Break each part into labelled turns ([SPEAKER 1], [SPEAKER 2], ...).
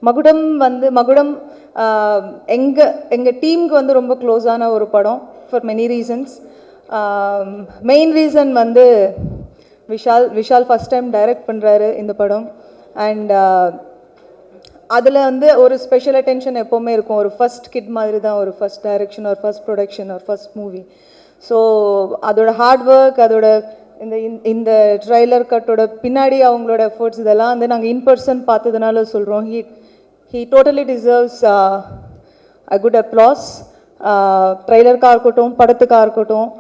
[SPEAKER 1] மகுடம் எங்கள் டீமுக்கு வந்து ரொம்ப க்ளோஸான ஒரு படம் for many reasons. Main reason வந்து விஷால் ஃபஸ்ட் டைம் டைரக்ட் பண்ணுறாரு இந்த படம். அண்ட் அதில் வந்து ஒரு ஸ்பெஷல் அட்டென்ஷன் எப்போவுமே இருக்கும். ஒரு ஃபஸ்ட் கிட் மாதிரி தான், ஒரு ஃபஸ்ட் டைரக்ஷன், ஒரு ஃபஸ்ட் ப்ரொடக்ஷன், ஒரு ஃபஸ்ட் மூவி. ஸோ அதோட ஹார்ட் ஒர்க், அதோட இந்த ட்ரைலர் கட்டோட பின்னாடி அவங்களோட எஃபர்ட்ஸ் இதெல்லாம் வந்து நாங்கள் இன் பர்சன் பார்த்ததுனால சொல்கிறோம். He totally deserves a good applause. ட்ரைலருக்காக இருக்கட்டும், படத்துக்காக இருக்கட்டும்.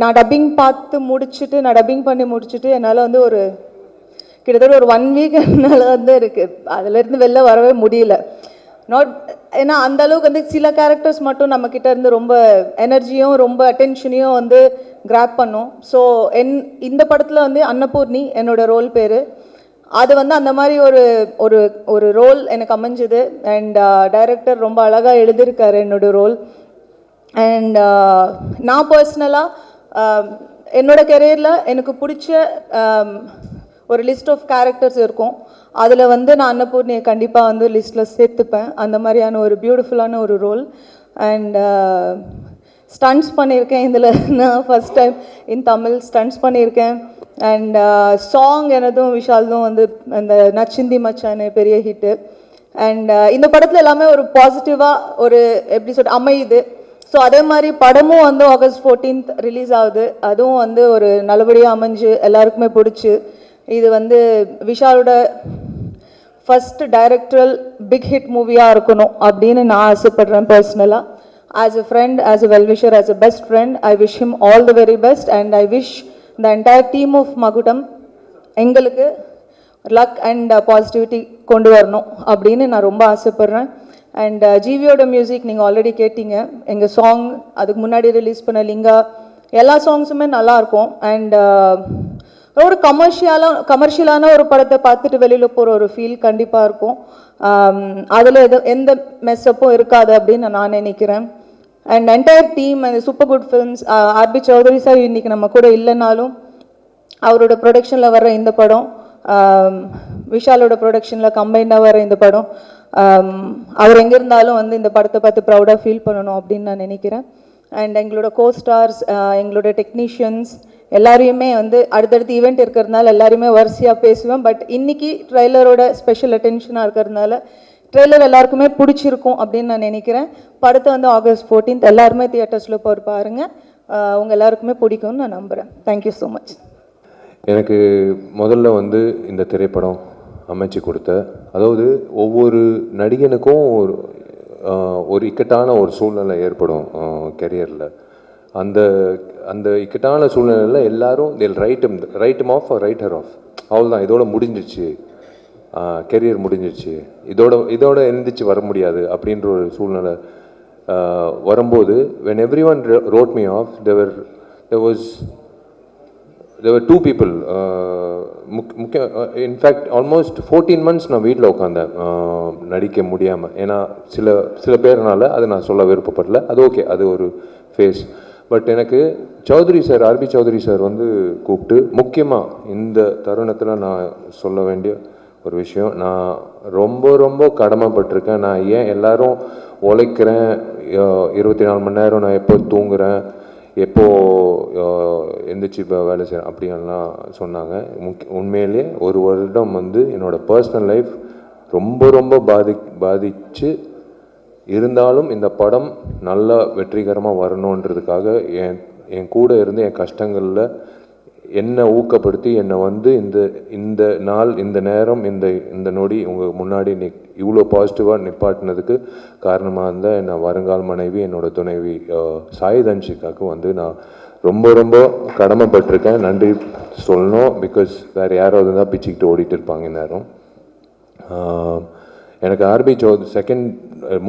[SPEAKER 1] நான் டப்பிங் பண்ணி முடிச்சுட்டு என்னால் வந்து கிட்டத்தட்ட ஒரு 1 வீக் என்னால் வந்து இருக்குது அதிலேருந்து வெளில வரவே முடியல. ஏன்னா அந்த அளவுக்கு வந்து சில கேரக்டர்ஸ் மட்டும் நம்மக்கிட்ட இருந்து ரொம்ப எனர்ஜியும் ரொம்ப அட்டென்ஷனையும் வந்து கிராப் பண்ணும். ஸோ இந்த படத்தில் வந்து அன்னபூர்ணி என்னோட ரோல் பேர். அது வந்து அந்த மாதிரி ஒரு ரோல் எனக்கு அமைஞ்சுது. அண்ட் டைரக்டர் ரொம்ப அழகாக எழுதியிருக்காரு என்னோட ரோல். அண்ட் நான் பர்சனலாக என்னோட கெரியரில் எனக்கு பிடிச்ச ஒரு லிஸ்ட் ஆஃப் கேரக்டர்ஸ் இருக்கும். அதில் வந்து நான் அன்னபூர்ணியை கண்டிப்பாக வந்து லிஸ்ட்டில் சேர்த்துப்பேன். அந்த மாதிரியான ஒரு பியூட்டிஃபுல்லான ஒரு ரோல். அண்ட் ஸ்டண்ட்ஸ் பண்ணியிருக்கேன் இதில். நான் first time in Tamil stunts பண்ணியிருக்கேன். அண்ட் சாங் எனதும் விஷால்தும் வந்து அந்த நச்சிந்தி மச்சானே பெரிய ஹிட்டு. அண்ட் இந்த படத்தில் எல்லாமே ஒரு பாசிட்டிவாக ஒரு எப்படி அமையுது. ஸோ அதே மாதிரி படமும் வந்து August 14th ரிலீஸ் ஆகுது. அதுவும் வந்து ஒரு நல்லபடியாக அமைஞ்சு எல்லாருக்குமே பிடிச்சி. இது வந்து விஷாலோட ஃபஸ்ட் டைரக்டரல் பிக் ஹிட் மூவியாக இருக்கணும் அப்படின்னு நான் ஆசைப்படுறேன் பர்சனலாக. As a friend, as a wellwisher, as a best friend, I wish him all the very best. And I wish the entire team of Magudam எங்களுக்கு லக் அண்ட் பாசிட்டிவிட்டி கொண்டு வரணும் அப்படின்னு நான் ரொம்ப ஆசைப்பட்றேன். அண்ட் ஜிவியோட மியூசிக் நீங்கள் ஆல்ரெடி கேட்டீங்க. எங்கள் சாங் அதுக்கு முன்னாடி ரிலீஸ் பண்ண லிங்கா எல்லா சாங்ஸுமே நல்லாயிருக்கும். அண்ட் ஒரு கமர்ஷியலான ஒரு படத்தை பார்த்துட்டு வெளியில் போகிற ஒரு ஃபீல் கண்டிப்பாக இருக்கும். அதில் எந்த மெஸ்ஸப்பும் இருக்காது அப்படின்னு நான் நினைக்கிறேன். And entire team and super good films, RB Choudhary sir இன்றைக்கி நம்ம கூட இல்லைனாலும் அவரோட ப்ரொடக்ஷனில் வர்ற இந்த படம், விஷாலோட ப்ரொடக்ஷனில் கம்பைண்டாக வர இந்த படம், அவர் எங்கே இருந்தாலும் வந்து இந்த படத்தை பார்த்து ப்ரௌடாக ஃபீல் பண்ணணும் அப்படின்னு நான் நினைக்கிறேன். அண்ட் எங்களோட கோஸ்டார்ஸ், எங்களோட டெக்னீஷியன்ஸ் எல்லாரையுமே வந்து அடுத்தடுத்து ஈவெண்ட் இருக்கிறதுனால எல்லாருமே வரிசையாக பேசுவேன். பட் இன்றைக்கி ட்ரெய்லரோட ஸ்பெஷல் அட்டென்ஷனாக இருக்கிறதுனால ட்ரெய்லர் எல்லாருக்குமே பிடிச்சிருக்கும் அப்படின்னு நான் நினைக்கிறேன். படத்தை வந்து August 14th எல்லாருமே தியேட்டர்ஸில் போய் பாருங்கள். உங்கள் எல்லாருக்குமே பிடிக்கும்னு நான் நம்புகிறேன். Thank you so much.
[SPEAKER 2] எனக்கு முதல்ல வந்து இந்த திரைப்படம் அமைச்சு கொடுத்த, அதாவது ஒவ்வொரு நடிகனுக்கும் ஒரு இக்கட்டான ஒரு சூழ்நிலை ஏற்படும் கெரியரில். அந்த அந்த இக்கட்டான சூழ்நிலையில் எல்லாரும் write off write her off, அவ்வளோதான், இதோட முடிஞ்சிச்சு, கெரியர் முடிஞ்சிச்சு, இதோட எழுந்திரிச்சு வர முடியாது அப்படின்ற ஒரு சூழ்நிலை வரும்போது, when everyone wrote me off, there were 2 people. In fact almost 14 months நான் வீட்டில் உட்காந்தேன் நடிக்க முடியாமல். ஏன்னா சில பேர்னால அதை நான் சொல்ல விருப்பப்படல. அது ஓகே, அது ஒரு ஃபேஸ். பட் எனக்கு ஆர்பி சௌத்ரி சார் வந்து கூப்பிட்டு, முக்கியமாக இந்த தருணத்தில் நான் சொல்ல வேண்டிய ஒரு விஷயம், நான் ரொம்ப ரொம்ப கடமைப்பட்டிருக்கேன். நான் ஏன் எல்லாரும் உழைக்கிறேன், 24 மணி நேரம் நான் எப்போ தூங்குறேன், எப்போது எந்திரிச்சு இப்போ வேலை செய்கிறேன் அப்படின்லாம் சொன்னாங்க. உண்மையிலே ஒரு வருடம் வந்து என்னோடய பர்சனல் லைஃப் ரொம்ப ரொம்ப பாதிச்சு இருந்தாலும் இந்த படம் நல்லா வெற்றிகரமாக வரணுன்றதுக்காக என் கூட இருந்து என் கஷ்டங்களில் என்னை ஊக்கப்படுத்தி என்னை வந்து இந்த நாள், இந்த நேரம், இந்த நொடி உங்கள் முன்னாடி இவ்வளோ பாசிட்டிவாக நிப்பாட்டினதுக்கு காரணமாக இருந்தால் என்னை வருங்கால் மனைவி, என்னோடய துணைவி சாய் தன்ஷிகாவுக்கு வந்து நான் ரொம்ப ரொம்ப கடமைப்பட்டிருக்கேன். நன்றி சொல்லணும். பிகாஸ் வேறு யாராவது தான் பிச்சுக்கிட்டு ஓடிட்டு இருப்பாங்க நேரம். எனக்கு RB Choudhary second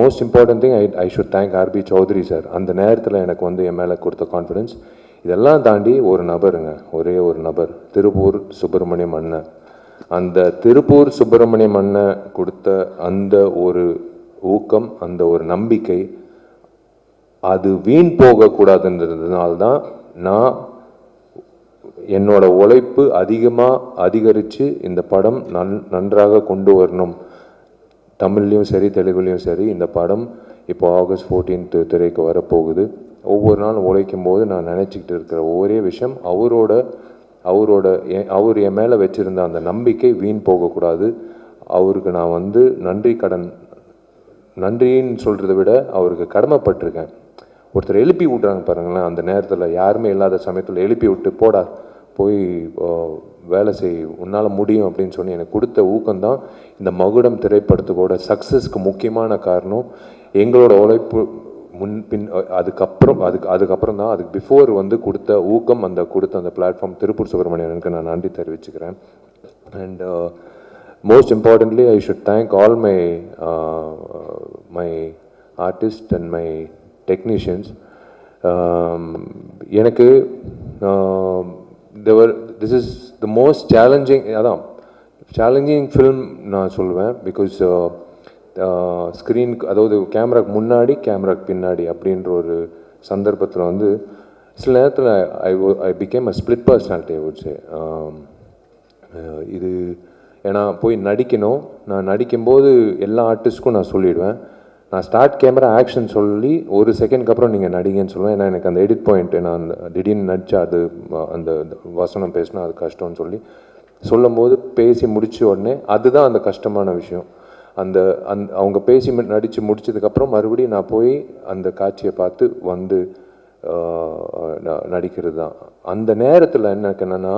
[SPEAKER 2] most important thing, I should thank RB Choudhary sir. அந்த நேரத்தில் எனக்கு வந்து என் மேலே கொடுத்த கான்ஃபிடென்ஸ். இதெல்லாம் தாண்டி ஒரு நபருங்க, ஒரே ஒரு நபர், திருப்பூர் சுப்பிரமணியம் அண்ணன். அந்த திருப்பூர் சுப்பிரமணியம் அண்ணன் கொடுத்த அந்த ஒரு ஊக்கம், அந்த ஒரு நம்பிக்கை, அது வீண் போகக்கூடாதுன்றதுனால்தான் நான் என்னோட உழைப்பு அதிகரித்து இந்த படம் நன்றாக கொண்டு வரணும், தமிழ்லேயும் சரி தெலுங்குலேயும் சரி இந்த படம் இப்போ ஆகஸ்ட் 14th திரைக்கு வரப்போகுது. ஒவ்வொரு நாளும் உழைக்கும் போது நான் நினச்சிக்கிட்டு இருக்கிற ஒரே விஷயம், அவர் என் மேலே வச்சுருந்த அந்த நம்பிக்கை வீண் போகக்கூடாது. அவருக்கு நான் வந்து நன்றின்னு சொல்கிறத விட அவருக்கு கடமைப்பட்டிருக்கேன். ஒருத்தர் எழுப்பி விட்றாங்க பாருங்களேன், அந்த நேரத்தில் யாருமே இல்லாத சமயத்தில் எழுப்பி விட்டு போடா போய் வேலை செய், உன்னால் முடியும் அப்படின்னு சொல்லி எனக்கு கொடுத்த ஊக்கம்தான் இந்த மகுடம் திரைப்படத்துக்கோட சக்ஸஸ்க்கு முக்கியமான காரணம். எங்களோட உழைப்பு முன்பின் அதுக்கப்புறம் தான், அதுக்கு பிஃபோர் வந்து கொடுத்த ஊக்கம், கொடுத்த அந்த பிளாட்ஃபார்ம் திருப்பூர் சுப்பிரமணியனுக்கு நான் நன்றி தெரிவிச்சுக்கிறேன். And most importantly I should thank all my artists and my technicians. எனக்கு this is the most challenging film நான் சொல்லுவேன். பிகாஸ் ஸ்க்ரீனுக்கு, அதாவது கேமராக்கு முன்னாடி கேமராக்கு பின்னாடி அப்படின்ற ஒரு சந்தர்ப்பத்தில் வந்து சில நேரத்தில் I became a split personality I would say. இது ஏன்னா போய் நடிக்கணும், நான் நடிக்கும்போது எல்லா ஆர்டிஸ்ட்க்கும் நான் சொல்லிவிடுவேன், நான் ஸ்டார்ட் கேமரா ஆக்ஷன் சொல்லி ஒரு செகண்ட்க்கு அப்புறம் நீங்கள் நடிங்கன்னு சொல்லுவேன். ஏன்னா எனக்கு அந்த எடிட் பாயிண்ட்டு, நான் திடீர்னு நடித்தா அது அந்த வசனம் பேசினா அது கஷ்டம்னு சொல்லும் போது பேசி முடித்த உடனே அதுதான் அந்த கஷ்டமான விஷயம். அவங்க பேசி நடித்து முடித்ததுக்கப்புறம் மறுபடியும் நான் போய் அந்த காட்சியை பார்த்து வந்து நடிக்கிறது தான். அந்த நேரத்தில் எனக்கு என்னென்னா,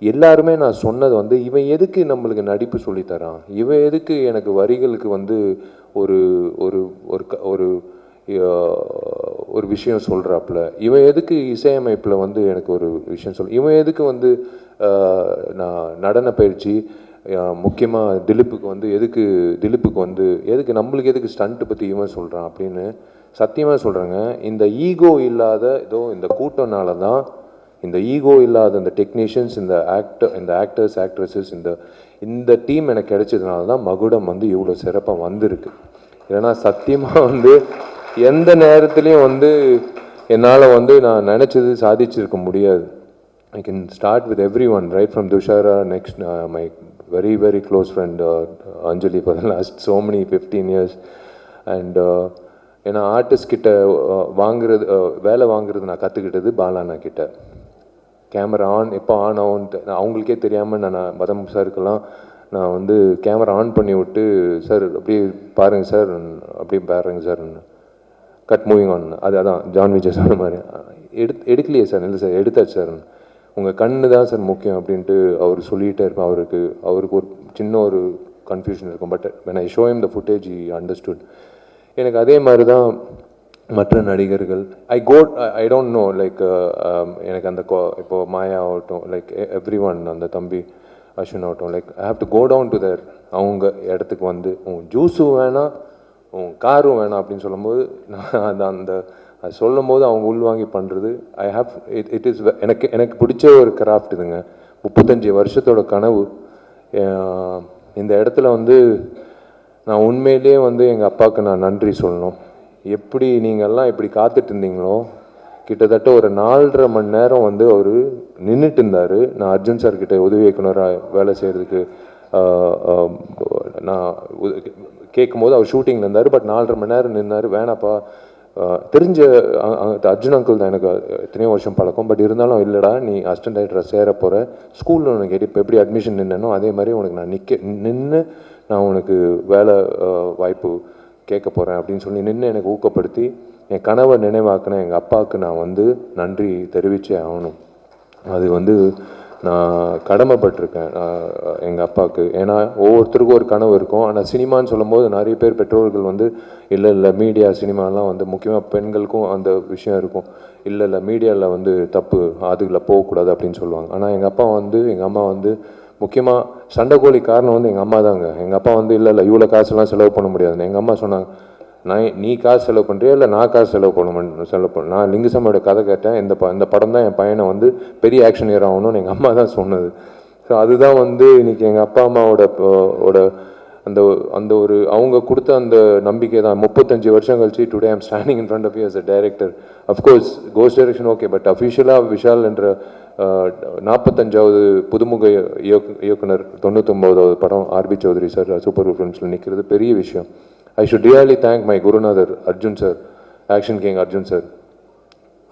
[SPEAKER 2] எல்லாருமே நான் சொன்னது வந்து, இவன் எதுக்கு நம்மளுக்கு நடிப்பு சொல்லித்தரான், இவன் எதுக்கு எனக்கு வரிகளுக்கு வந்து ஒரு ஒரு ஒரு ஒரு விஷயம் சொல்கிறாப்புல, இவன் எதுக்கு இசையமைப்பில் வந்து எனக்கு ஒரு விஷயம் இவன் எதுக்கு வந்து நான் நடன பயிற்சி, முக்கியமாக திலீப்புக்கு வந்து எதுக்கு நம்மளுக்கு எதுக்கு ஸ்டண்ட்டு பற்றி இவன் சொல்கிறான் அப்படின்னு சத்தியமாக சொல்கிறேங்க. இந்த ஈகோ இல்லாத இந்த கூட்டம்னால தான், இந்த ஈகோ இல்லாத இந்த டெக்னீஷியன்ஸ், இந்த ஆக்டர்ஸ் ஆக்ட்ரஸஸ், இந்த டீம் எனக்கு கிடைச்சதுனால தான் மகுடம் வந்து இவ்வளோ சிறப்பாக வந்திருக்கு. ஏன்னா சத்தியமாக வந்து எந்த நேரத்துலையும் வந்து என்னால் வந்து நான் நினச்சது சாதிச்சிருக்க முடியாது. I can start with everyone, right from Dushara, next my very very close friend Anjali for the last so many 15 years. And ஏன்னா ஆர்டிஸ்ட் கிட்ட வேலை வாங்குறது நான் கற்றுக்கிட்டது பாலானா கிட்ட. கேமரா எப்போ ஆன் ஆகும்ட்டு அவங்களுக்கே தெரியாமல் நான் பதம் சாருக்கெல்லாம் நான் வந்து கேமரா ஆன் பண்ணி விட்டு, சார் அப்படியே பாருங்கள் சார், அப்படியே பாருங்கள் சார், கட் மூவிங் ஆன், அதான் ஜான் விஜய் சொன்ன மாதிரி எடுக்கலையே சார், இல்லை சார் எடுத்தாச்சு சார், உங்கள் கண்ணு தான் சார் முக்கியம் அப்படின்ட்டு அவர் சொல்லிகிட்டே இருப்பேன். அவருக்கு ஒரு சின்ன ஒரு கன்ஃபியூஷன் இருக்கும். But when I show him the footage he understood. எனக்கு அதே மாதிரி தான் மற்ற நடிகர்கள். ஐ டோன்ட் நோ, லைக் எனக்கு இப்போது மாயா ஆகட்டும், லைக் எவ்ரி ஒன், அந்த தம்பி அஸ்வின் ஆகட்டும், like I have to go down to there, அவங்க இடத்துக்கு வந்து உன் ஜூஸும் வேணாம் உன் காரும் வேணாம் அப்படின்னு சொல்லும்போது நான் அது சொல்லும் போது அவங்க உள்வாங்கி பண்ணுறது, இட் இஸ் எனக்கு பிடிச்ச ஒரு கிராஃப்ட் இதுங்க. 35 வருஷத்தோட கனவு. இந்த இடத்துல வந்து நான் உண்மையிலே வந்து எங்கள் அப்பாவுக்கு நான் நன்றி சொல்லணும். எப்படி நீங்கள்லாம் இப்படி காத்துட்டு இருந்தீங்களோ, கிட்டத்தட்ட ஒரு 4.5 மணி நேரம் வந்து அவர் நின்றுட்டு இருந்தார். நான் அர்ஜுன் சார்கிட்ட உதவி இயக்குனராக வேலை செய்கிறதுக்கு நான் கேட்கும்போது அவர் ஷூட்டிங்கில் இருந்தார். பட் 4.5 மணி நேரம் நின்னார். வேணாப்பா, தெரிஞ்ச அர்ஜுன் அங்கிள் தான், எனக்கு எத்தனையோ வருஷம் பழக்கம். பட் இருந்தாலும் இல்லைடா, நீ அசிஸ்டன்ட் டைரக்டராக சேர போகிற, ஸ்கூலில் உனக்கு இப்போ எப்படி அட்மிஷன் நின்னனோ அதே மாதிரி உனக்கு நான் நின்று நான் உனக்கு வேலை வாய்ப்பு கேட்க போகிறேன் அப்படின்னு சொல்லி நின்று எனக்கு ஊக்கப்படுத்தி என் கனவை நினைவாக்கின எங்கள் அப்பாவுக்கு நான் வந்து நன்றி தெரிவித்தே ஆகணும். அது வந்து நான் கடமைப்பட்டிருக்கேன் எங்கள் அப்பாவுக்கு. ஏன்னா ஒவ்வொருத்தருக்கும் ஒரு கனவு இருக்கும். ஆனால் சினிமான்னு சொல்லும்போது நிறைய பேர் பெற்றோர்கள் வந்து இல்லை மீடியா சினிமாலாம் வந்து முக்கியமாக பெண்களுக்கும் அந்த விஷயம் இருக்கும். இல்லை மீடியாவில் வந்து தப்பு, அதுக்குள்ள போகக்கூடாது அப்படின்னு சொல்லுவாங்க. ஆனால் எங்கள் அம்மா வந்து முக்கியமாக சண்டைக்கோழி காரணம் வந்து எங்கள் அம்மா தாங்க. எங்கள் அப்பா வந்து இல்லை இவ்வளோ காசுலாம் செலவு பண்ண முடியாதுன்னு எங்கள் அம்மா சொன்னாங்க. நீ காசு செலவு பண்ணுறியா இல்லை நான் காசு செலவு பண்ண நான் லிங்குசாமியோட கதை கேட்டேன். இந்த படம் தான் என் பையனை வந்து பெரிய ஆக்ஷன் ஹீரோ ஆகணும்னு எங்கள் அம்மா தான் சொன்னது. ஸோ அதுதான் வந்து இன்றைக்கி எங்கள் அப்பா அம்மாவோட அந்த அந்த ஒரு அவங்க கொடுத்த அந்த நம்பிக்கை தான் 35 வருஷம் கழிச்சு today I'm standing in front of you as a director. Of course ghost direction okay, but அஃபிஷியலாக விஷால் என்ற 45வது புதுமுக இயக்குனர் 99வது படம் ஆர்பி சௌத்ரி சார் சூப்பர் ஃபிலிம்ஸில் நிற்கிறது பெரிய விஷயம். I should really thank my குருநாதர் Arjun sir, action king Arjun sir.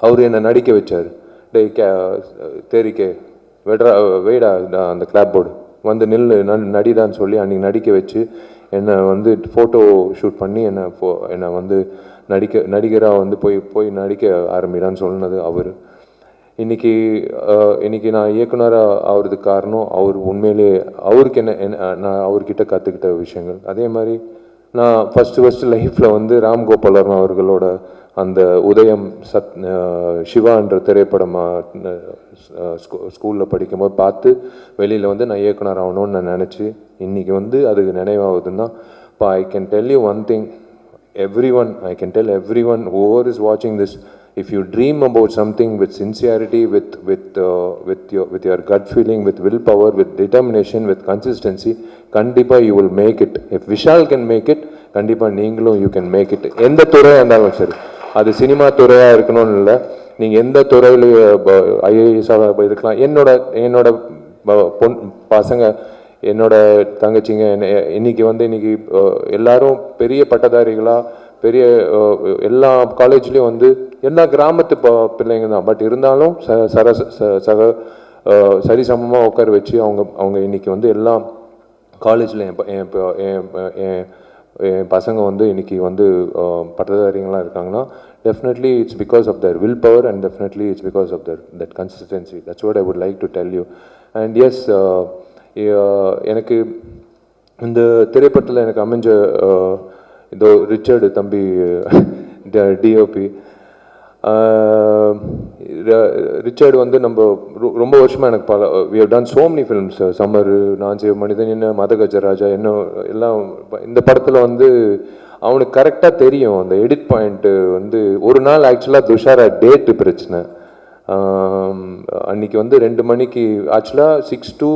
[SPEAKER 2] அவர் என்னை நடிக்க வச்சார். டே தேரிக்கே வெட்ரா வெய்டா அந்த கிளாப் போர்டு வந்து நடிதான்னு சொல்லி அன்றைக்கி நடிக்க வச்சு என்னை வந்து ஃபோட்டோ ஷூட் பண்ணி என்னை வந்து நடிகராக வந்து போய் நடிக்க ஆரம்பிடான்னு சொன்னது அவர். இன்னைக்கு நான் இயக்குனராக ஆகிறதுக்கு காரணம் அவர். உண்மையிலே அவருக்கு நான் அவர்கிட்ட கற்றுக்கிட்ட விஷயங்கள். அதே மாதிரி நான் ஃபஸ்ட்டு லைஃப்பில் வந்து ராம் கோபாலன் அவர்களோட அந்த உதயம் சிவா என்ற திரைப்படம் ஸ்கூலில் படிக்கும்போது பார்த்து வெளியில் வந்து நான் இயக்குனர் ஆகணும்னு நான் நினச்சி இன்றைக்கி வந்து அதுக்கு நினைவாகுதுன்னா இப்போ I can tell you one thing, I can tell everyone whoever is watching this, if you dream about something with sincerity, with your gut feeling, with willpower, with determination, with consistency, kandipa you will make it. If Vishal can make it, kandipa நீங்களும் you can make it. எந்த துறையாக இருந்தாலும் சரி, அது cinema துறையாக இருக்கணும்னு இல்லை, நீங்கள் எந்த துறையில் ஐஏஎஸ்ஸாக இருக்கலாம். என்னோட பசங்க, என்னோட தங்கச்சிங்க இன்னைக்கு எல்லாரும் பெரிய பட்டதாரிகளாக பெரிய எல்லா காலேஜ்லேயும் வந்து எல்லா கிராமத்து பிள்ளைங்க தான். பட் இருந்தாலும் சரிசமமாக உட்கார வச்சு அவங்க இன்னைக்கு வந்து எல்லா காலேஜில் என் பசங்க வந்து இன்னைக்கு வந்து பட்டதாரிகளாக இருக்காங்கன்னா definitely it's because of their willpower and definitely it's because of that consistency. That's what I would like to tell you. And yes, எனக்கு இந்த திரைப்படத்தில் எனக்கு அமைஞ்ச இதோ ரிச்சர்டு தம்பி டிஓபி ரிச்சர்டு வந்து நம்ம ரொம்ப வருஷமாக எனக்கு we have done so many films, summer, நான் செய்வ மனிதன், என்ன மதகஜராஜா, என்ன எல்லாம். இந்த படத்தில் வந்து அவனுக்கு கரெக்டாக தெரியும் அந்த எடிட் பாயிண்ட்டு வந்து. ஒரு நாள் ஆக்சுவலாக துஷாரா டேட்டு பிரச்சனை. அன்றைக்கி வந்து 2 மணிக்கு ஆக்சுவலாக 6 to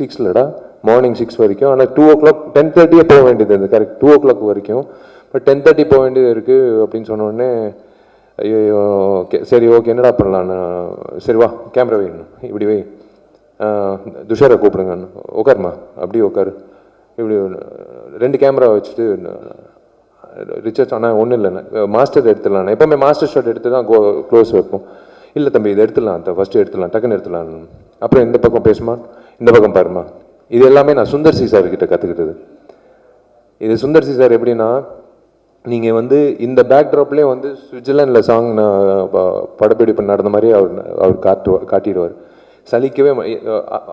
[SPEAKER 2] 6 இல்லைடா, மார்னிங் 6 வரைக்கும். ஆனால் 2 o'clock 10:30 போக வேண்டியது இருந்தது, கரெக்ட் 2 o'clock வரைக்கும். பட் 10:30 போக வேண்டியது இருக்குது அப்படின்னு சொன்னோடனே ஐயோ ஓகே சரி ஓகே என்னடா பண்ணலான்னு, சரி வா கேமரா வைக்கணும், இப்படி வை, துஷாரை கூப்பிடுங்க, உட்காருமா அப்படியே உட்காரு, இப்படி 2 கேமரா வச்சுட்டு ரிச்சர்ஸ் ஆனால் ஒன்றும் இல்லைண்ணா மாஸ்டர் எடுத்துடலாண்ணா, எப்போவுமே மாஸ்டர் ஷாட் எடுத்து தான் க்ளோஸ் வைப்போம். இல்லை தம்பி இதை எடுத்துடலாம், ஃபஸ்ட்டு எடுத்துடலாம், டக்குன்னு எடுத்துடலாம். அப்புறம் இந்த பக்கம் பேசுமா, இந்த பக்கம் பாருமா. இது எல்லாமே நான் சுந்தர் சி சார்கிட்ட கற்றுக்கிட்டது. இது சுந்தர் சி சார் எப்படின்னா, நீங்கள் வந்து இந்த பேக்ட்ராப்லேயே வந்து சுவிட்சர்லாண்டில் சாங் படப்பிடிப்பு நடந்த மாதிரியே அவர் காட்டிடுவார். சலிக்கவே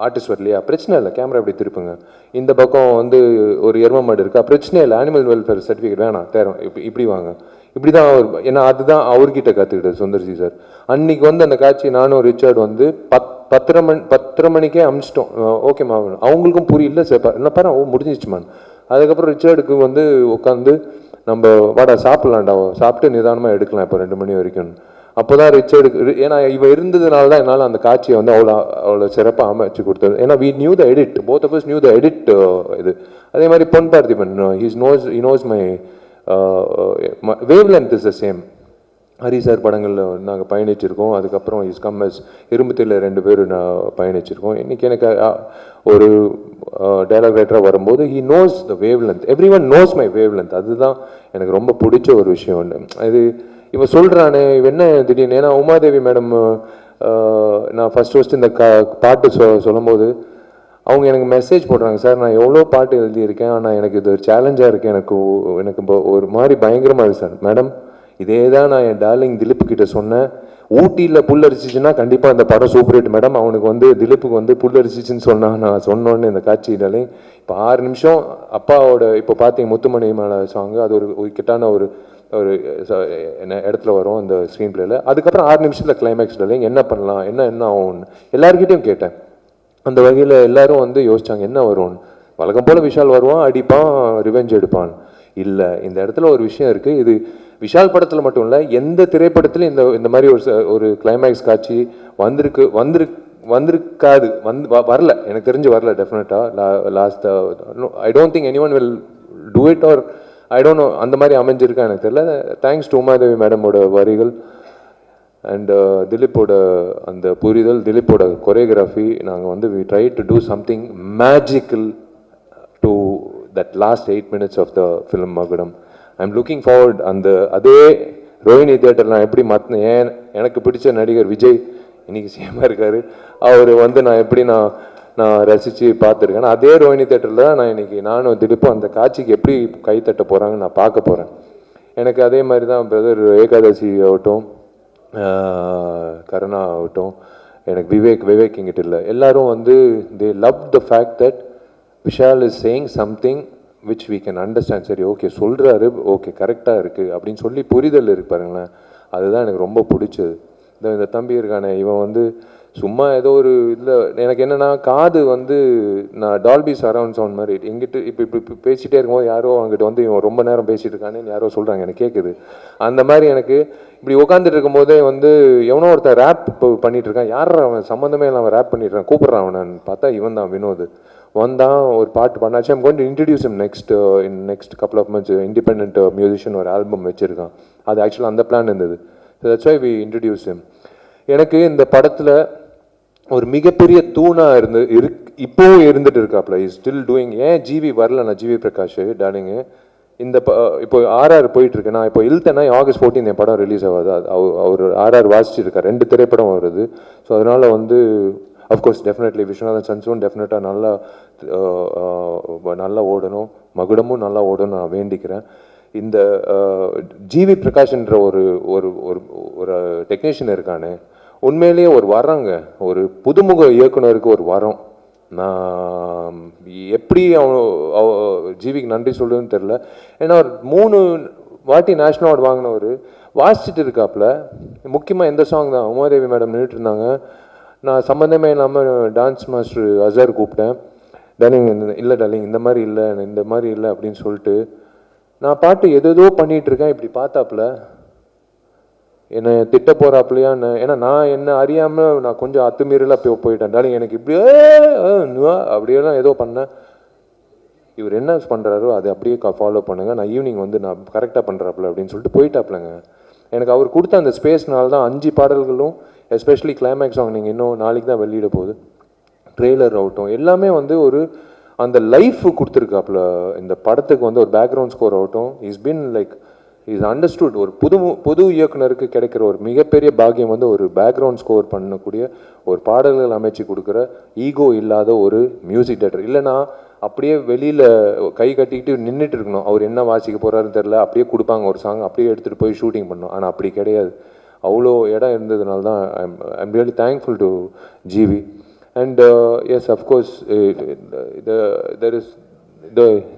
[SPEAKER 2] ஆர்டிஸ்ட் வரலையா, பிரச்சனை இல்லை, கேமரா இப்படி திருப்புங்க, இந்த பக்கம் வந்து ஒரு எரும மாடு இருக்கா, பிரச்சனை இல்லை, அனிமல் வெல்ஃபேர் சர்டிஃபிகேட் வேணாம் தேரம், இப்படி வாங்க, இப்படி தான் அவர். ஏன்னா அதுதான் அவர்கிட்ட கற்றுக்கிட்டது சுந்தர்சி சார். அன்னைக்கு வந்து அந்த காட்சி நானும் ரிச்சர்ட் வந்து 10:30 மணிக்கே அமிச்சிட்டோம். ஓகேம்மா, அவங்களுக்கும் புரியல, சார் என்ன பாரு ஓ முடிஞ்சிச்சுமான். அதுக்கப்புறம் ரிச்சர்டுக்கு வந்து உட்காந்து நம்ம வாடா சாப்பிட்லாம்டா, சாப்பிட்டு நிதானமாக எடுக்கலாம் இப்போ 2 மணி வரைக்கும். அப்போ தான் ரிச்சர்டுக்கு, ஏன்னா இவ இருந்ததுனால தான் என்னால் அந்த காட்சியை வந்து அவ்வளோ சிறப்பாக அமைச்சு கொடுத்தது. ஏன்னா we knew the edit, both of us knew the edit. இது அதே மாதிரி Pon Parthiban, he knows my wavelength is the same. Hari sir படங்களில் நாங்கள் பயணிச்சிருக்கோம். அதுக்கப்புறம் இஸ் கம் எஸ் இரும்புத்தில 2 பேரும் நான் பயணிச்சிருக்கோம். இன்றைக்கி எனக்கு ஒரு டைலாக் ரைட்டராக வரும்போது he knows the wavelength, everyone knows my wavelength. அதுதான் எனக்கு ரொம்ப பிடிச்ச ஒரு விஷயம் ஒன்று. அது இவன் சொல்கிறானே இவன் என்ன திடீர்னு, ஏன்னா உமாதேவி மேடம் நான் ஃபஸ்ட்டு இந்த பாட்டு சொல்லும்போது அவங்க எனக்கு மெசேஜ் போடுறாங்க, சார் நான் எவ்வளோ பாட்டு எழுதியிருக்கேன், ஆனால் எனக்கு இது ஒரு சேலஞ்சாக இருக்குது, எனக்கு ஒரு மாதிரி பயங்கரமாக இருக்குது சார். மேடம் இதே தான் நான் என் டார்லிங் திலீப் கிட்ட சொன்னேன், ஊட்டியில் புல்லரிச்சிச்சுன்னா கண்டிப்பாக அந்த படம் சூப்பர் ஹிட் மேடம். அவனுக்கு வந்து திலீப்புக்கு வந்து புல்லரிச்சிச்சுன்னு நான் சொன்னோன்னு இந்த காட்சி டார்லிங் இப்போ 6 நிமிஷம் அப்பாவோட இப்போ பார்த்தீங்க முத்துமணி மேலே சாங்கு, அது ஒரு கிட்டான ஒரு இடத்துல வரும் அந்த ஸ்க்ரீன் பிளேயில். அதுக்கப்புறம் 6 நிமிஷத்தில் கிளைமேக்ஸ் டார்லிங் என்ன பண்ணலாம், என்ன ஆகும்னு எல்லாருக்கிட்டையும் கேட்டேன். அந்த வகையில் எல்லாரும் வந்து யோசிச்சாங்க என்ன வரும்னு. வழக்கம் போல் விஷால் வருவான், அடிப்பான், ரிவெஞ்ச் எடுப்பான். இல்லை, இந்த இடத்துல ஒரு விஷயம் இருக்குது. இது விஷால் படத்தில் மட்டும் இல்லை, எந்த திரைப்படத்தில் இந்த மாதிரி ஒரு கிளைமேக்ஸ் காட்சி வந்திருக்காது, வரல, எனக்கு தெரிஞ்சு வரல டெஃபினட்டாக. Last I don't think any one will do it or I don't know, அந்த மாதிரி அமைஞ்சிருக்கா எனக்கு தெரியல. தேங்க்ஸ் டு உமாதேவி மேடமோட வரிகள் அண்ட் திலீப்போட அந்த புரிதல், திலீப்போட கொரியோகிராஃபி. நாங்கள் வந்து we try to do something magical to that last 8 minutes of the film Magudam. I am looking forward. அந்த அதே ரோஹிணி தியேட்டர் நான் எப்படி ஏன் எனக்கு பிடிச்ச நடிகர் விஜய் இன்னைக்கு சேமாக இருக்காரு, அவர் வந்து நான் எப்படி நான் ரசித்து பார்த்துருக்கேன். அதே ரோஹிணி தேட்டரில் தான் நான் இன்னைக்கு நானும் திலீப்பும் அந்த காட்சிக்கு எப்படி கைத்தட்ட போகிறாங்கன்னு நான் பார்க்க போகிறேன். எனக்கு அதே மாதிரி தான் பிரதர் ஏகாதசி ஆகட்டும், கருணா ஆகட்டும், எனக்கு விவேக் எங்கிட்ட இல்லை. எல்லாரும் வந்து they love the fact that Vishal is saying something which we can understand. சரி, ஓகே சொல்கிறாரு, ஓகே கரெக்டாக இருக்குது அப்படின்னு சொல்லி புரிதல் இருக்கு பாருங்களேன். அதுதான் எனக்கு ரொம்ப பிடிச்சது. இந்த தம்பி இருக்கானே, இவன் வந்து சும்மா ஏதோ ஒரு இதில் எனக்கு என்னென்னா, காது வந்து நான் டால்பி சரவுண்ட் சவுண்ட் மாதிரி எங்கிட்ட இப்போ பேசிகிட்டே இருக்கும்போது யாரோ அங்கிட்ட வந்து இவன் ரொம்ப நேரம் பேசிகிட்டு இருக்கானேன்னு யாரோ சொல்கிறாங்க, எனக்கு கேட்குது. அந்த மாதிரி எனக்கு இப்படி உட்காந்துட்டு இருக்கும்போதே வந்து எவனோ ஒருத்தன் ரேப் இப்போ பண்ணிகிட்டு இருக்கான், யார் அவன் சம்மந்தமே இல்லாமல் ரேப் பண்ணிட்டு இருக்கான், கூப்பிட்றான் அவனு பார்த்தா இவன் தான் வினோத் வந்தான், ஒரு பாட்டு பண்ணாச்சு. I'm going to introduce him next couple of months. Independent musician ஒரு ஆல்பம் வச்சுருக்கான். அது ஆக்சுவலாக அந்த பிளான் இருந்தது. That's why we introduce him. எனக்கு இந்த படத்தில் ஒரு மிகப்பெரிய தூணாக இப்போவும் இருந்துட்டு இருக்காப்புல. Is still doing. ஏன் ஜிவி வரல? நான் ஜிவி பிரகாஷ் டார்லிங்கு இந்த இப்போ ஆர்ஆர் போயிட்டுருக்கு. நான் இப்போ இழுத்தேன்னா August 14 என் படம் ரிலீஸ் ஆகாது. அவர் ஆர்ஆர் வாசிச்சிருக்கார், 2 திரைப்படம் வருது. ஸோ அதனால் வந்து அஃப்கோர்ஸ் டெஃபினெட்லி விஸ்வநாதன் சன்ஸும் டெஃபினட்டாக நல்லா ஓடணும், மகுடமும் நல்லா ஓடணும் நான் வேண்டிக்கிறேன். இந்த ஜிவி பிரகாஷ்ன்ற ஒரு ஒரு ஒரு டெக்னீஷியன் இருக்கானே, உண்மையிலேயே ஒரு வரங்க, ஒரு புதுமுக இயக்குனருக்கு ஒரு வரம். நான் எப்படி ஜிவிக்கு நன்றி சொல்லுன்னு தெரில. ஏன்னா ஒரு 3 வாட்டி நேஷ்னல் அவார்டு வாங்கினவர் வாசிச்சுட்டு இருக்காப்புல. முக்கியமாக எந்த சாங் தான் உமாதேவி மேடம் நின்றுட்டு இருந்தாங்க. நான் சம்மந்தமே இல்லாமல் டான்ஸ் மாஸ்டர் அசர் கூப்பிட்டேன். டார்லிங் இல்லை டார்லிங் இந்த மாதிரி இல்லை அப்படின்னு சொல்லிட்டு நான் பாட்டு எதோ பண்ணிகிட்ருக்கேன். இப்படி பார்த்தாப்புல என்னை திட்ட போகிறாப்புலையான்னு. ஏன்னா நான் என்ன அறியாமல் நான் கொஞ்சம் அத்துமீறலாக போயிட்டேன். டார்லிங் எனக்கு இப்படியே அப்படியெல்லாம் ஏதோ பண்ணேன். இவர் என்ன பண்ணுறாரோ அதை அப்படியே ஃபாலோ பண்ணுங்கள், நான் ஈவினிங் வந்து நான் கரெக்டாக பண்ணுறாப்புல அப்படின்னு சொல்லிட்டு போயிட்டாப்புலங்க. எனக்கு அவர் கொடுத்த அந்த ஸ்பேஸ்னால தான் 5 பாடல்களும், எஸ்பெஷலி கிளைமேக்ஸ் சாங் நீங்கள் இன்னும் நாளைக்கு தான் வெளியிட போகுது, ட்ரெய்லர் ஆகட்டும், எல்லாமே வந்து ஒரு அந்த லைஃப் கொடுத்துருக்காப்புல. இந்த படத்துக்கு வந்து ஒரு பேக்ரவுண்ட் ஸ்கோர் ஆகட்டும், is been like is understood. ஒரு புது இயக்குனருக்கு கிடைக்கிற ஒரு மிகப்பெரிய பாக்கியம் வந்து ஒரு பேக்ரவுண்ட் ஸ்கோர் பண்ணக்கூடிய ஒரு பாடல்கள் அமைச்சு கொடுக்குற ஈகோ இல்லாத ஒரு மியூசிக் டைரக்டர். இல்லைனா அப்படியே வெளியில் கை கட்டிக்கிட்டு நின்றுட்டு இருக்கணும். அவர் என்ன வாசிக்க போகிறாருன்னு தெரில, அப்படியே கொடுப்பாங்க ஒரு சாங், அப்படியே எடுத்துகிட்டு போய் ஷூட்டிங் பண்ணணும். ஆனால் அப்படி கிடையாது. அவ்வளோ இடம் இருந்ததுனால தான் I'm really thankful to GV. And yes of course there is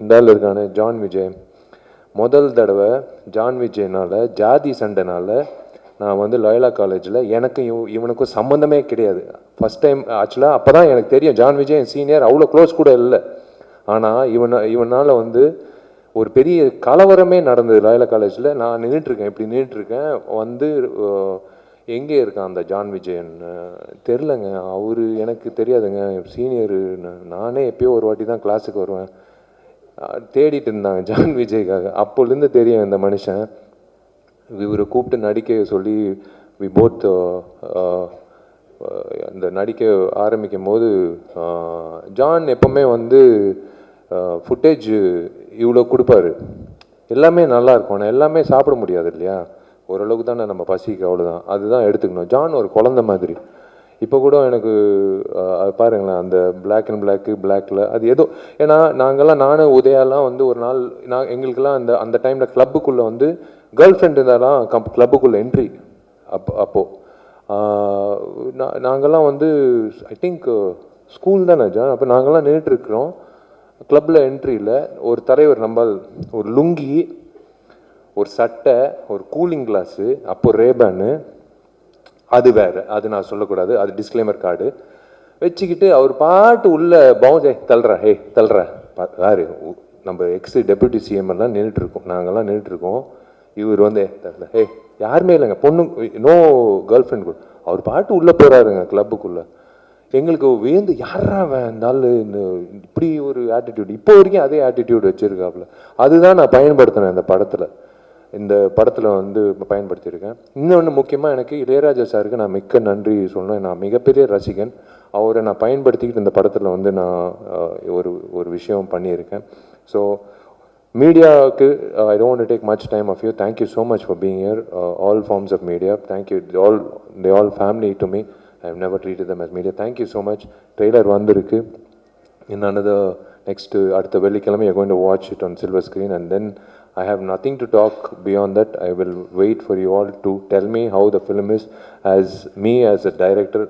[SPEAKER 2] இந்த ஆள் இருக்கானே ஜான் விஜய். முதல் தடவை ஜான் விஜய்னால் ஜாதி சண்டைனால நான் வந்து லயோலா காலேஜில் எனக்கும் இவனுக்கும் சம்மந்தமே கிடையாது. ஃபஸ்ட் டைம் ஆக்சுவலாக அப்போ தான் எனக்கு தெரியும் ஜான் விஜய் என் சீனியர், அவ்வளோ க்ளோஸ் கூட இல்லை. ஆனால் இவனால் வந்து ஒரு பெரிய கலவரமே நடந்தது லயோலா காலேஜில். நான் நின்றுட்டுருக்கேன் வந்து எங்கே இருக்கான் அந்த ஜான் விஜயன் தெரிலங்க, அவர் எனக்கு தெரியாதுங்க, சீனியரு. நானே எப்போயோ ஒரு வாட்டி தான் கிளாஸுக்கு வருவேன். தேடிட்டு இருந்தாங்க ஜான் விஜய்க்காக. அப்போலேருந்து தெரியும் இந்த மனுஷன். இவரை கூப்பிட்டு நடிக்க சொல்லி வி போத் அந்த நடிக்க ஆரம்பிக்கும் போது ஜான் எப்போவுமே வந்து ஃபுட்டேஜ் இவ்வளோ கொடுப்பாரு, எல்லாமே நல்லாயிருக்கும். ஆனால் எல்லாமே சாப்பிட முடியாது இல்லையா, ஓரளவுக்கு தானே நம்ம பசிக்கு, அவ்வளோதான். அதுதான் எடுத்துக்கணும். ஜான் ஒரு குழந்தை மாதிரி. இப்போ கூட எனக்கு பாருங்களேன் அந்த பிளாக்கில் அது ஏதோ, ஏன்னா நாங்கள்லாம் நானும் உதயாலாம் வந்து ஒரு நாள் எங்களுக்கெல்லாம் அந்த டைமில் கிளப்புக்குள்ளே வந்து கேர்ள் ஃப்ரெண்ட் இருந்தாலாம் கிளப்புக்குள்ளே என்ட்ரி. அப்போது நாங்கள்லாம் வந்து ஐ திங்க் ஸ்கூல் தானே ஜான். அப்போ நாங்கள்லாம் நின்றுட்டுருக்குறோம் கிளப்பில். என்ட்ரியில் ஒரு தலைவர் நம்பால் ஒரு லுங்கி, ஒரு சட்டை, ஒரு கூலிங் கிளாஸு, அப்போ ரேபேனு, அது வேறு, அது நான் சொல்லக்கூடாது, அது டிஸ்க்ளைமர் கார்டு வச்சுக்கிட்டு அவர் பாட்டு உள்ள பவுன்ஸ் தள்ளுற யாரு நம்ம எக்ஸ் டெப்யூட்டி சிஎம் எல்லாம் நின்றுட்டுருக்கோம், நாங்கள்லாம் நின்றுட்டுருக்கோம். இவர் வந்து யாருமே இல்லைங்க, பொண்ணு நோ கேர்ள் ஃப்ரெண்ட் கூட, அவர் பாட்டு உள்ளே போகிறாருங்க கிளப்புக்குள்ளே. எங்களுக்கு வியந்து யாரா வேண்டாலும் இந்த இப்படி ஒரு ஆட்டிடியூட் இப்போ வரைக்கும் அதே ஆட்டிடியூட் வச்சுருக்காப்புல. அதுதான் நான் பயன்படுத்தினேன் இந்த படத்தில் வந்து பயன்படுத்தியிருக்கேன். இன்னொன்று முக்கியமாக எனக்கு இளையராஜா சாருக்கு நான் மிக்க நன்றி சொல்லணும். நான் மிகப்பெரிய ரசிகன். அவரை நான் பயன்படுத்திக்கிட்டு இந்த படத்தில் வந்து நான் ஒரு விஷயம் பண்ணியிருக்கேன். ஸோ மீடியாவுக்கு I don't take much time of you. Thank you so much for being here, all forms of media. Thank you, they all family to me. I have never treated them as media. Thank you so much. Trailer வந்திருக்கு. In another next அடுத்த வெள்ளிக்கிழமை you're going to watch it on silver screen, and then I have nothing to talk beyond that. I will wait for you all to tell me how the film is as me as a director,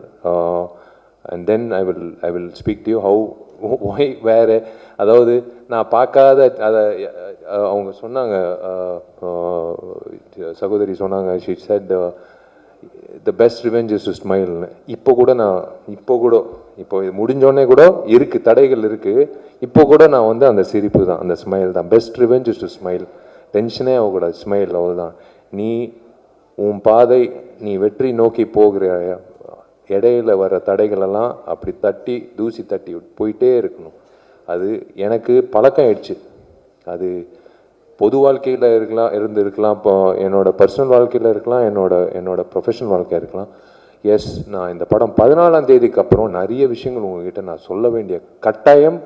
[SPEAKER 2] and then I will speak to you how why where அதாவது நான் பார்க்காத அதை அவங்க சொன்னாங்க, சகோதரி சொன்னாங்க, she said the best revenge is to smile. இப்போ இது முடிஞ்சோடனே கூட இருக்குது, தடைகள் இருக்குது, இப்போ கூட நான் வந்து அந்த சிரிப்பு தான், அந்த ஸ்மைல் தான். Best revenge is to smile. டென்ஷனே ஆகக்கூடாது, ஸ்மைல், அவ்வளோதான். நீ உன் பாதை, நீ வெற்றி நோக்கி போகிற இடையில வர தடைகளெல்லாம் அப்படி தூசி தட்டி போயிட்டே இருக்கணும். அது எனக்கு பழக்கம் ஆயிடுச்சு. அது பொது வாழ்க்கையில் இருக்கலாம், இப்போ என்னோட பர்சனல் வாழ்க்கையில் இருக்கலாம், என்னோட ப்ரொஃபஷனல் வாழ்க்கையாக இருக்கலாம். எஸ், நான் இந்த படம் 14ஆம் தேதிக்கு அப்புறம் நிறைய விஷயங்கள் உங்ககிட்ட நான் சொல்ல வேண்டிய கட்டாயம்,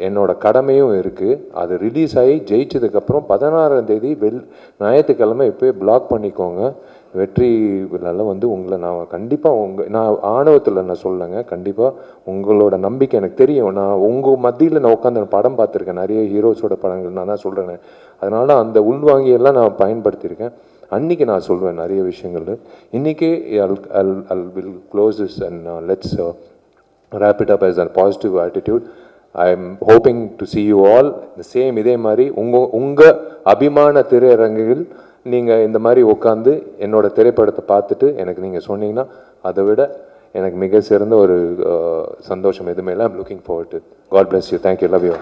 [SPEAKER 2] என்னோட கடமையும் இருக்குது. அது ரிலீஸ் ஆகி ஜெயிச்சதுக்கப்புறம் 16ஆம் தேதி ஞாயிற்றுக்கிழமை இப்போயே பிளாக் பண்ணிக்கோங்க. வெற்றி விழாவில் வந்து உங்களை நான் கண்டிப்பாக நான் ஆணவத்தில் நான் சொல்லலைங்க, கண்டிப்பாக உங்களோட நம்பிக்கை எனக்கு தெரியும். நான் உங்கள் மத்தியில் நான் உட்காந்து படம் பார்த்துருக்கேன், நிறைய ஹீரோஸோட படங்கள் நான் தான் சொல்கிறேன். அதனால் அந்த உள்வாங்கியெல்லாம் நான் பயன்படுத்தியிருக்கேன். அன்றைக்கி நான் சொல்வேன் நிறைய விஷயங்கள். இன்றைக்கி I'll will close this and let's wrap it up as a positive attitude. I'm hoping to see you all the same. இதே மாதிரி உங்கள் அபிமான திரையரங்குகள் நீங்கள் இந்த மாதிரி உட்காந்து என்னோட திரைப்படத்தை பார்த்துட்டு எனக்கு நீங்கள் சொன்னீங்கன்னா அதை விட எனக்கு மிக சிறந்த ஒரு சந்தோஷம் எதுவுமே இல்லை. I'm looking forward to it. God bless you. Thank you. Love you.